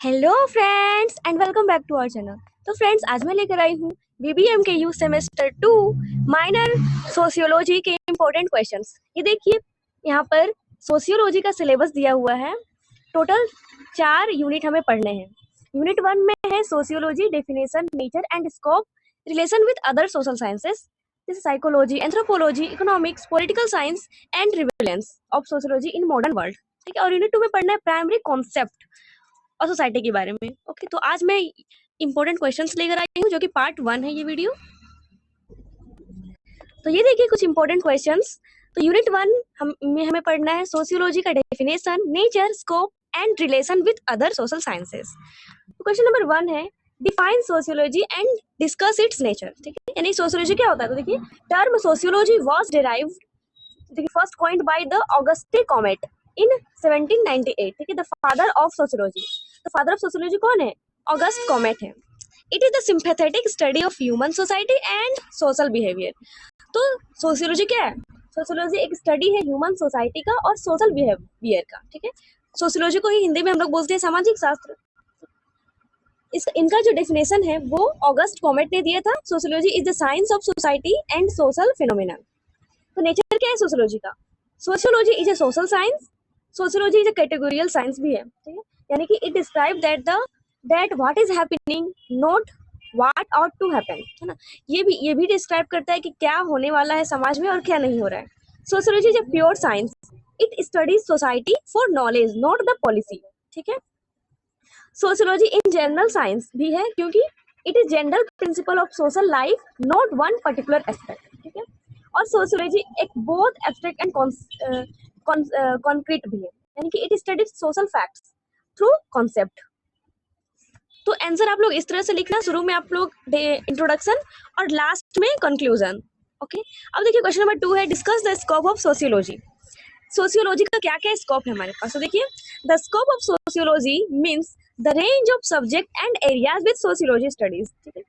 Hello friends and welcome back to our channel. तो friends, आज मैं लेकर आई हूँ बीबीएम के यू सेमेस्टर 2 माइनर सोशियोलॉजी के इम्पोर्टेंट क्वेश्चंस। ये देखिए, यहाँ पर सोशियोलॉजी का सिलेबस दिया हुआ है। टोटल 4 यूनिट हमें पढ़ने हैं। यूनिट 1 में है sociology, definition, nature and scope, relation with other social sciences जैसे psychology, anthropology, economics, political science and relevance of sociology in modern world. ठीक है, और यूनिट 2 में पढ़ना है प्राइमरी कॉन्सेप्ट और सोसाइटी के बारे में। ओके, तो आज मैं इंपॉर्टेंट क्वेश्चंस लेकर आई हूँ जो कि पार्ट 1 है ये वीडियो। तो ये देखिए कुछ इंपॉर्टेंट क्वेश्चंस। तो यूनिट 1 में हमें पढ़ना है सोशियोलॉजी का definition, nature, scope and relation with other social sciences. तो क्वेश्चन नंबर 1 है define sociology and discuss its nature. ठीक है, यानी सोशियोलॉजी क्या होता है। तो देखिए, टर्म सोशियोलॉजी वाज डिराइव्ड, देखिए, first coined by the Auguste Comte in 1798। ठीक है, द फादर ऑफ सोशियोलॉजी। तो फादर ऑफ सोशियोलॉजी कौन है? ऑगस्ट कॉमेट है। It is the sympathetic study of human society and social behaviour. तो sociology क्या है? सोशियोलॉजी एक स्टडी है ह्यूमन सोसाइटी का और सोशल बिहेवियर का। ठीक है, सोशियोलॉजी को ही हिंदी में हम लोग बोलते हैं सामाजिक शास्त्र। इनका जो डेफिनेशन है वो ऑगस्ट कॉमेट ने दिया था। Sociology is the science of society and social phenomena. तो नेचर क्या है सोशियोलॉजी का? Sociology is a social science. Sociology is a categorical science भी है। ठीक है, यानी कि it describe that what is happening, not what ought to happen, है ना। ये भी डिस्क्राइब करता है कि क्या होने वाला है समाज में और क्या नहीं हो रहा है। Sociology is a pure science. It studies society for knowledge, not the policy. ठीक है, सोशियोलॉजी इन जनरल साइंस भी है क्योंकि it is general principle of social life, not one particular aspect. ठीक है, और सोशियोलॉजी एक बहुत एब्स्ट्रैक्ट एंड कॉन्क्रीट भी है, यानी कि it studies social facts through concept. तो आंसर आप लोग इस तरह से लिखना, शुरू में आप लोग इंट्रोडक्शन और लास्ट में कंक्लूजन। ओके, अब देखिए क्वेश्चन नंबर 2 है discuss the scope of sociology. Sociology का क्या क्या स्कोप है हमारे पास। तो देखिए, the scope of sociology means the range of subject and areas with sociology studies. ठीक है,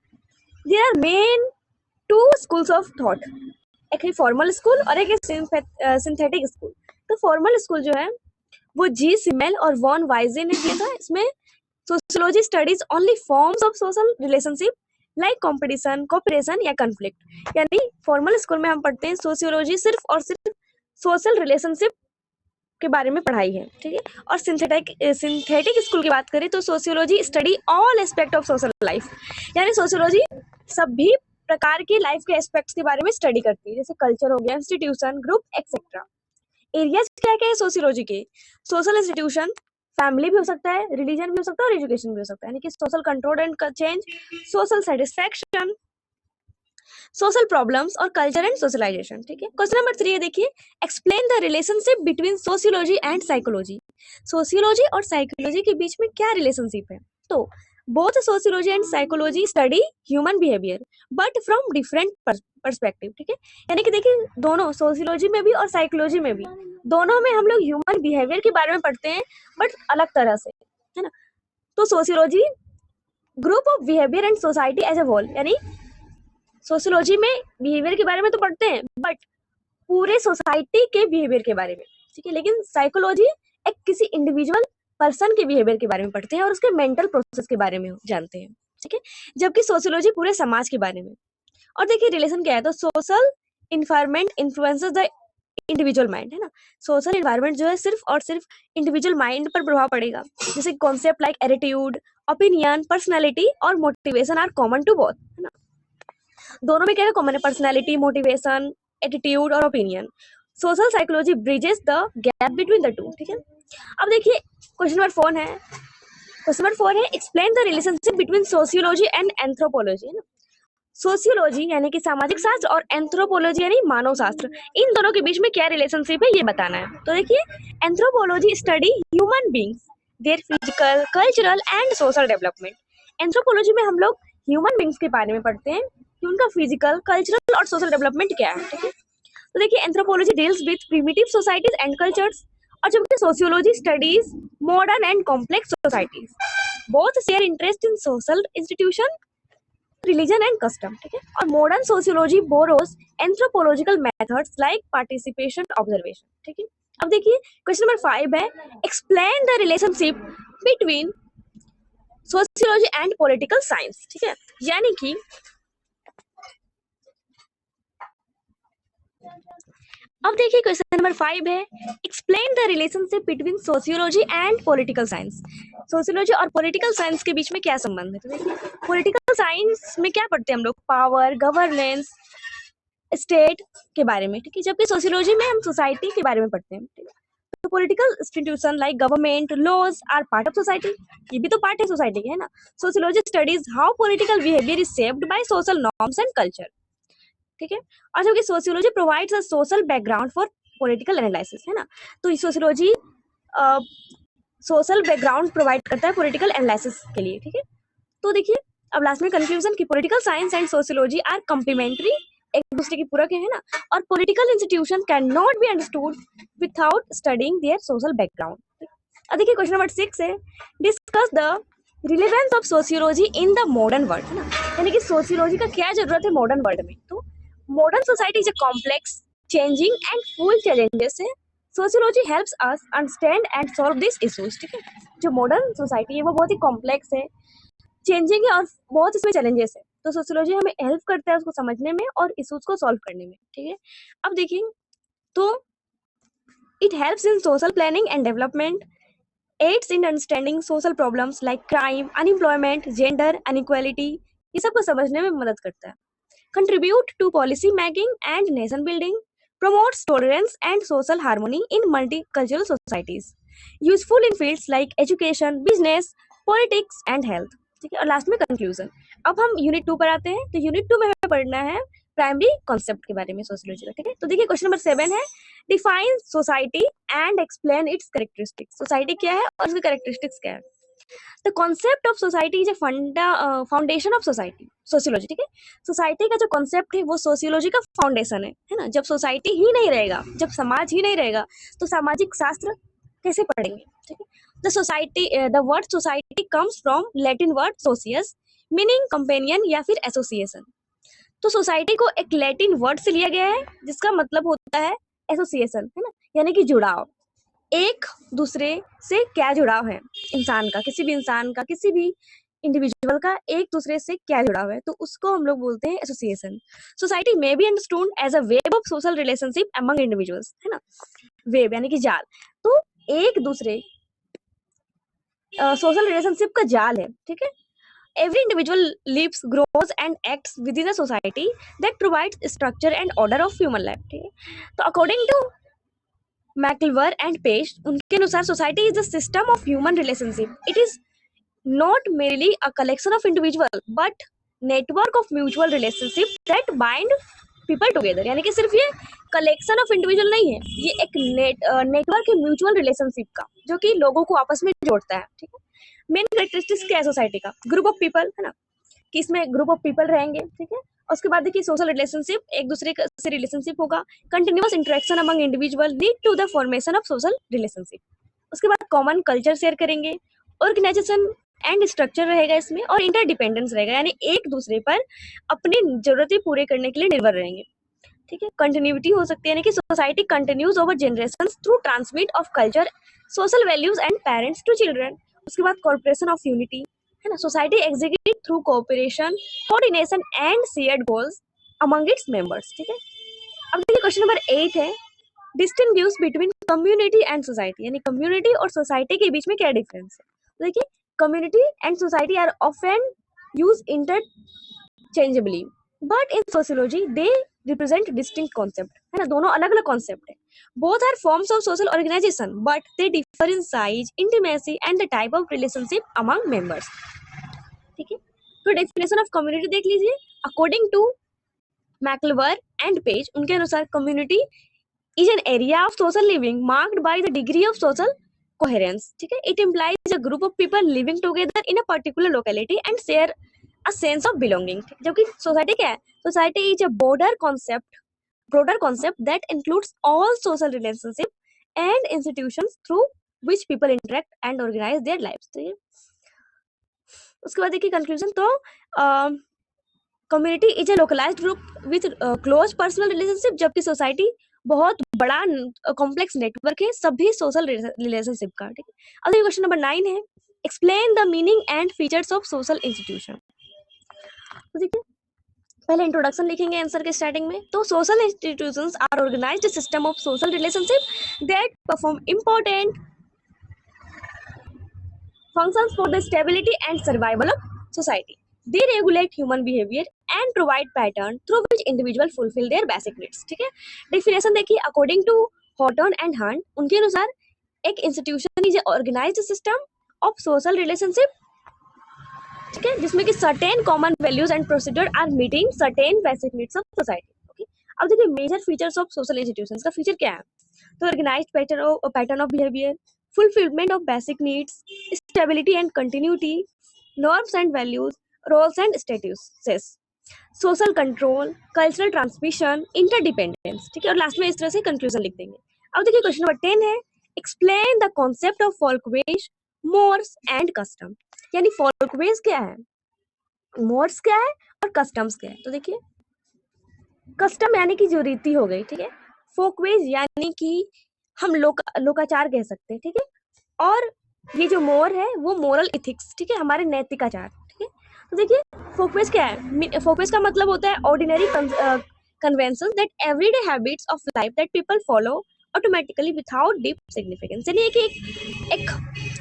there are main 2 schools of thought, एक है फॉर्मल स्कूल और एक है सिंथेटिक स्कूल। तो फॉर्मल स्कूल जो है वो जी सिमेल और वॉन वाइजे ने दिया था। इसमें sociology studies only forms of social relationship like competition, cooperation या कॉन्फ्लिक्ट। यानी फॉर्मल स्कूल में हम पढ़ते हैं सोशियोलॉजी सिर्फ और सिर्फ सोशल रिलेशनशिप के बारे में पढ़ाई है। ठीक है, और सिंथेटिक स्कूल की बात करें तो sociology study all aspect of social life, यानी सोशियोलॉजी सभी प्रकार के लाइफ के एस्पेक्ट्स के बारे में स्टडी करती है, जैसे कल्चर हो गया, इंस्टीट्यूशन, ग्रुप एक्सेट्रा। एरियाज क्या क्या है सोशियोलॉजी के? सोशल इंस्टीट्यूशन, फैमिली भी हो सकता है, रिलीजन भी हो सकता है और एजुकेशन भी हो सकता है, यानी कि social control and change, social satisfaction, social problems और कल्चर एंड सोशलाइजेशन। ठीक है, क्वेश्चन नंबर 3 है, देखिए explain the relationship between sociology and psychology. Sociology और साइकोलॉजी के बीच में क्या रिलेशनशिप है? तो both sociology and psychology study human behaviour but from different perspective. ठीक है, यानी कि देखिए दोनों सोशियोलॉजी में भी और साइकोलॉजी में भी, दोनों में हम लोग ह्यूमन बिहेवियर के बारे में पढ़ते हैं बट अलग तरह से, है ना। तो sociology group of behaviour and society as a whole, यानी सोशियोलॉजी में बिहेवियर के बारे में तो पढ़ते हैं बट पूरे सोसाइटी के बिहेवियर के बारे में। ठीक है, लेकिन साइकोलॉजी एक किसी इंडिविजुअल पर्सन के बिहेवियर के बारे में पढ़ते हैं और उसके मेंटल प्रोसेस के बारे में जानते हैं। ठीक है, जबकि सोशियोलॉजी पूरे समाज के बारे में। और देखिए रिलेशन क्या है, तो social environment influences the individual mind, है ना। सोशल इन्वायरमेंट जो है सिर्फ और सिर्फ इंडिविजुअल माइंड पर प्रभाव पड़ेगा, जैसे concept like attitude, opinion, personality और motivation are common to both, है ना। दोनों में क्या है कॉमन है? पर्सनैलिटी, मोटिवेशन, एटीट्यूड और opinion. Social psychology bridges the gap between the two. ठीक है, अब देखिए क्वेश्चन नंबर 4 है, explain the relationship between sociology and anthropology, है ना। सोशियोलॉजी यानी कि सामाजिक शास्त्र और एंथ्रोपोलॉजी यानी मानव शास्त्र, इन दोनों के बीच में क्या रिलेशनशिप है ये बताना है। तो देखिए, anthropology study human beings, their physical, cultural and social development. Anthropology में हम लोग ह्यूमन बींग्स के बारे में पढ़ते हैं कि उनका फिजिकल, कल्चरल और सोशल डेवलपमेंट क्या है। ठीक है, तो देखिए anthropology deals with primitive societies and cultures, और जबकि sociology studies modern and complex societies. Both share interest in social institution, religion and custom. ठीक है, और modern sociology borrows anthropological methods like participation, observation. ठीक है, अब देखिए क्वेश्चन नंबर 5 है, explain the relationship between sociology and political science, ठीक है। यानी कि अब देखिए क्वेश्चन नंबर 5 है, explain the relationship between sociology and political science. Sociology और पॉलिटिकल साइंस के बीच में क्या संबंध है? तो देखिए पॉलिटिकल साइंस में क्या पढ़ते हैं हम लोग? पावर, गवर्नेंस, स्टेट के बारे में, ठीक है, जबकि सोशियोलॉजी में हम सोसाइटी के बारे में पढ़ते हैं, ठीक है। तो political institution like government, laws are part of society, ये भी तो पार्ट है सोसाइटी के, है ना। Sociology studies how political behaviour is shaped by social norms and culture, ठीक है। और जबकि sociology provides a social background for political analysis, है ना। तो सोशियोलॉजी सोशल बैकग्राउंड प्रोवाइड करता है पॉलिटिकल एनालिसिस के लिए, ठीक है। तो देखिए अब लास्ट में कंक्लूजन की political science and sociology are complementary, एक दूसरे की पूरक है ना। और political institution can not be understood without studying their social background. अब देखिए क्वेश्चन नंबर 6 है, discuss the relevance of sociology in the modern world, है ना। यानी कि सोशियोलॉजी का क्या जरूरत है मॉडर्न वर्ल्ड में? तो modern society is a complex, changing and full challenges है। Sociology helps us understand and solve this issues, ठीक है। जो मॉडर्न सोसाइटी है वो बहुत ही कॉम्प्लेक्स है, चेंजिंग है और बहुत इसमें चैलेंजेस है। तो सोशियोलॉजी हमें हेल्प करता है उसको समझने में और इश्यूज को सॉल्व करने में, ठीक है। अब देखिए तो it helps in social planning and development, aids in understanding social problems like crime, unemployment, gender inequality, ये सब को समझने में मदद करता है। Contribute to policy making and nation building, promotes tolerance and social harmony in multicultural societies, useful in fields like education, business, politics and health, ठीक है। और लास्ट में कंक्लूजन। अब हम यूनिट 2 पर आते हैं। तो यूनिट 2 में हमें पढ़ना है प्राइमरी कॉन्सेप्ट के बारे में सोशियोलॉजी का, ठीक है। तो देखिए क्वेश्चन नंबर 7 है, define society and explain it's characteristics. Society क्या है और उसकी कैरेक्टरिस्टिक्स क्या है? The concept of society is a foundation of society, sociology, ठीक है। सोसाइटी का जो कॉन्सेप्ट है वो सोशियोलॉजी का फाउंडेशन है ना। जब सोसाइटी ही नहीं रहेगा, जब समाज ही नहीं रहेगा तो सामाजिक शास्त्र कैसे पढ़ेंगे, ठीक है। The society, the word society comes from Latin word socius meaning companion या फिर एसोसिएशन। तो सोसाइटी को एक लैटिन वर्ड से लिया गया है जिसका मतलब होता है एसोसिएशन, है ना, यानी कि जुड़ाव। एक दूसरे से क्या जुड़ाव है इंसान का, किसी भी इंडिविजुअल का एक दूसरे से क्या जुड़ाव है, तो उसको हम लोग बोलते हैं एसोसिएशन। सोसाइटी में be understood as a web of social relationship among individuals, है ना। वेब यानी कि जाल, तो एक दूसरे सोशल रिलेशनशिप का जाल है, ठीक है। Every individual lives, grows and acts within a society that provides structure and order of human life, ठीक है। तो according to मैकलवर एंड पेज, उनके अनुसार society is the system of human relationship. It is not merely a collection of individual but network of mutual relationship that bind people together. यानी कि सिर्फ ये collection of individual नहीं है, ये एक नेटवर्क है म्यूचुअल रिलेशनशिप का जो कि लोगों को आपस में जोड़ता है, ठीक है। मेन कैरेक्टरिस्टिक्स क्या है सोसाइटी का? ग्रुप ऑफ पीपल, है ना, कि इसमें ग्रुप ऑफ पीपल रहेंगे, ठीक है। और उसके बाद देखिए सोशल रिलेशनशिप, एक दूसरे से रिलेशनशिप होगा। Continuous interaction among individual lead to the formation of social relationship. उसके बाद कॉमन कल्चर शेयर करेंगे, ऑर्गेनाइजेशन एंड स्ट्रक्चर रहेगा इसमें, और इंटरडिपेंडेंस रहेगा, यानी एक दूसरे पर अपनी जरूरतें पूरे करने के लिए निर्भर रहेंगे, ठीक है। कंटिन्यूटी हो सकती है, यानी कि society continues over generations through transmit of culture, social values and parents to children. उसके बाद कॉर्पोरेशन ऑफ यूनिटी, है ना, society execute through cooperation, coordination and shared goals among its members, ठीक है। अब देखिए क्वेश्चन नंबर 8 है, distinguish between community and society. यानी कम्युनिटी और सोसाइटी के बीच में क्या डिफरेंस है? तो देखिए community and society are often use interchangeably but in sociology they represent distinct concept, है ना, दोनों अलग अलग कॉन्सेप्ट है। Both are forms of social organisation but they differ in size, intimacy and the type of relationship among members, ठीक है। तो definition of community देख लीजिए। According to MacIver and Page, उनके अनुसार community is an area of social living marked by the degree of social coherence, ठीक है। It implies a group of people living together in a particular locality and share a sense of belonging। जबकि society क्या है? Society is a broader concept that includes all social relationship and institutions through which people interact and organize their lives, ठीक है। उसके बाद देखिए conclusion. तो community is a localised group with close personal relationship, जबकि society बहुत बड़ा complex network है सभी सोशल रिलेशनशिप का, ठीक है। अब क्वेश्चन नंबर 9 है, explain the meaning and features of social institution. तो देखिए पहले इंट्रोडक्शन लिखेंगे आंसर के स्टार्टिंग में। तो social institutions are organised system of social relationship that perform important functions for the stability and survival of society. They regulate human behavior and provide pattern through which individual fulfill their basic needs. ठीक है, definition देखिए according to Horton and Hunt, उनके अनुसार एक institution is organised system of social relationship, ठीक है, जिसमें कि certain common values and procedure are meeting certain basic needs of society. Okay, अब देखिए major features of social institutions का फीचर क्या है। तो organised pattern of behaviour, fulfillment of basic needs, stability and continuity, norms and values, roles and statuses, social control, cultural transmission, interdependence। ठीक है, और last में इस तरह से कंक्लूजन लिख देंगे। अब देखिए क्वेश्चन नंबर 10 है, explain the concept of folkways, mores and custom. यानी फोल्कवेज क्या है, मोर्स क्या है और कस्टम्स क्या है। तो देखिए कस्टम यानी कि जो रीति हो गई, ठीक है, फोकवेज यानी कि हम लोकाचार कह सकते हैं, ठीक है, और ये जो मोर है वो मोरल इथिक्स, ठीक है, हमारे नैतिकाचार, ठीक है। तो देखिए फोकवेज क्या है, फोकवेज का मतलब होता है ordinary conventions that everyday habits of life that people follow automatically without deep significance. यानी कि एक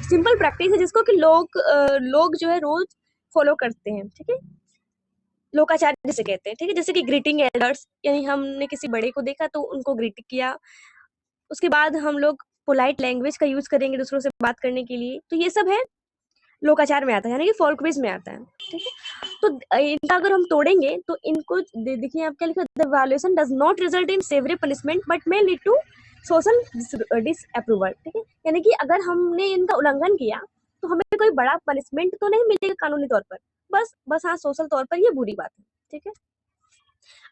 सिंपल प्रैक्टिस है जिसको कि लोग जो है रोज फॉलो करते हैं, ठीक है, लोकाचार जिसे कहते हैं, ठीक है, जैसे कि ग्रीटिंग एल्डर्स, यानी हमने किसी बड़े को देखा तो उनको ग्रीट किया, उसके बाद हम लोग पोलाइट लैंग्वेज का यूज करेंगे दूसरों से बात करने के लिए, तो ये सब है लोकाचार में आता है, यानी कि फोल्कवेज में आता है, ठीक है। तो इनका अगर हम तोड़ेंगे तो इनको देखिए आप क्या लिखा, the violation does not result in severe punishment but may lead to social disapproval, ठीक है, यानी कि अगर हमने इनका उल्लंघन किया तो हमें कोई बड़ा पनिशमेंट तो नहीं मिलेगा कानूनी तौर पर, बस हाँ सोशल तौर पर ये बुरी बात है, ठीक है।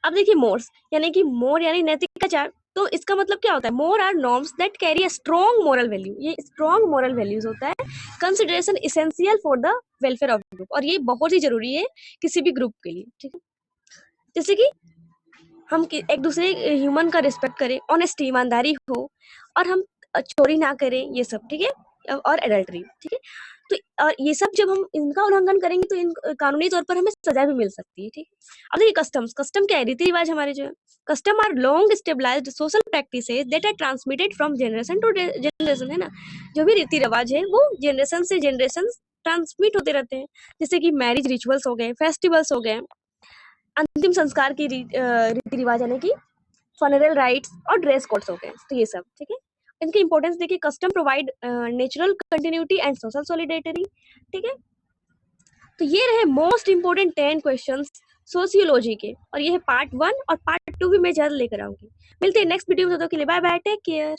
अब देखिए मोर्स, यानी कि मोर यानी नैतिकाचार, तो इसका मतलब क्या होता है, mores are norms that carry a strong moral value. ये स्ट्रॉन्ग मोरल वैल्यूज होता है, consideration essential for the welfare of group, और ये बहुत ही जरूरी है किसी भी ग्रुप के लिए, ठीक है। जैसे कि हम एक दूसरे ह्यूमन का रिस्पेक्ट करें, ऑनेस्टी ईमानदारी हो, और हम चोरी ना करें, ये सब, ठीक है, और एडल्ट्री, ठीक है। तो और ये सब जब हम इनका उल्लंघन करेंगे तो इन कानूनी तौर पर हमें सजा भी मिल सकती है, ठीक है। अब देखिए कस्टम्स, कस्टम क्या है, रीति रिवाज हमारे जो है, custom are long stabilised social practices that are transmitted from generation to generation, है ना, जो भी रीति रिवाज है वो जनरेशन से जनरेशन ट्रांसमिट होते रहते हैं, जैसे कि मैरिज रिचुअल्स हो गए, फेस्टिवल्स हो गए, अंतिम संस्कार की रीति रिवाज यानी कि फनरल राइट्स और ड्रेस कोड्स हो गए, तो ये सब, ठीक है। इनकी इंपॉर्टेंस देखिए, custom provide natural continuity and social solidarity, ठीक है। तो ये रहे मोस्ट इंपोर्टेंट 10 क्वेश्चंस सोशियोलॉजी के, और ये है पार्ट 1, और पार्ट 2 भी मैं जल्द लेकर आऊंगी। मिलते हैं नेक्स्ट वीडियो में, तब तक के लिए बाय बाय, टेक केयर।